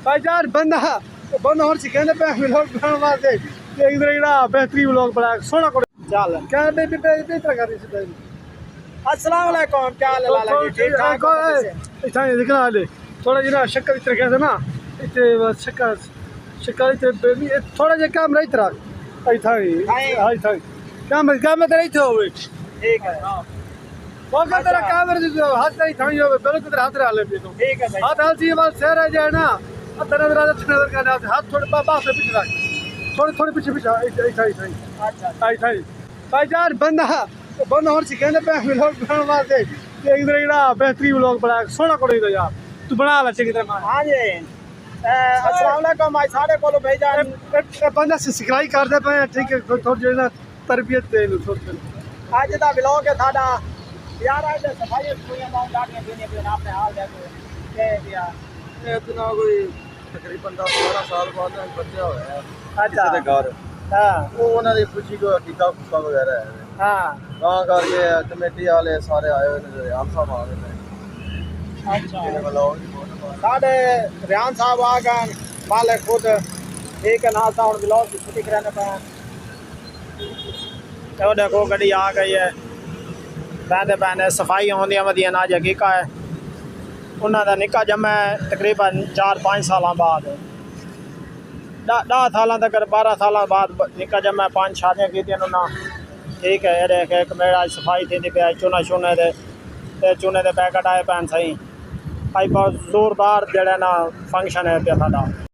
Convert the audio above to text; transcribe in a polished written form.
भाईजान बंदा बंदा और सिखाने पे व्लॉग बनाने वास्ते एक जरा बेहतरीन व्लॉग बना सोना को चल क्या बेबी बेबी तरह कर रही थी अस्सलाम वालेकुम क्या हाल है लाला जी ठीक ठाक हो इतना दिखना ले थोड़ा जरा शक्कर इतना कहते ना इतने शक्कर शक्कर इतने बेबी थोड़ा जा काम रही तरह आई था आई था काम तेरा इथे होवे ठीक है वो का तेरा काम रे जो हाथ नहीं था यो बिल्कुल तेरा हाथ डाले भी तो ठीक है भाई हाथ हाल सी बात शहर आ जाए ना तेरा तेरा नजर का हाथ थोड़े बाहर से पीछे रख थोड़े थोड़े पीछे पीछे अच्छा आई था भाईजान बंदा बंदा और सिखाने पे व्लॉग बनाने वास्ते एक जरा बेहतरीन व्लॉग बना सोना को दे यार तू बना ला चंगी तरह हां जी अस्सलाम वालेकुम भाई सारे कोलो भाईजान बंदा से सिखलाई कर दे पे ठीक है थोड़ी जेना तरबियत दे लो थोड़ी आज दा व्लॉग है थाड़ा यार आज सफाई पूरी मां गाड़ियां देने पे आपने हाल देखो के दिया इतना कोई तकरीबन 10-12 साल बाद बच्चा होया है अच्छा किसी घर हां वो उन्होंने दी खुशी को टीका कुका वगैरह है हां वहां करके कमेटी वाले सारे आए हुए ने आम साहब आ गए अच्छा ने व्लॉग साडे रियान साहब आ गए मालिक खुद एक नाल सा हुन व्लॉग की छुट्टी कराने पे तो देखो गड्डी आ गई है पहले पहले सफाई होंदी वधिया ना हकीका है उन्हों का निका जमा तकरीबन 4-5 साल बाद 10 साल तक 12 साल बाद निका जमा 5 शादियां की ठीक है ये एक मेरा सफाई थी पे चूना चूने दे चूने दे पैकेट आए पैन सही भाई बहुत जोरदार जड़ा ना फंक्शन है पे साडा।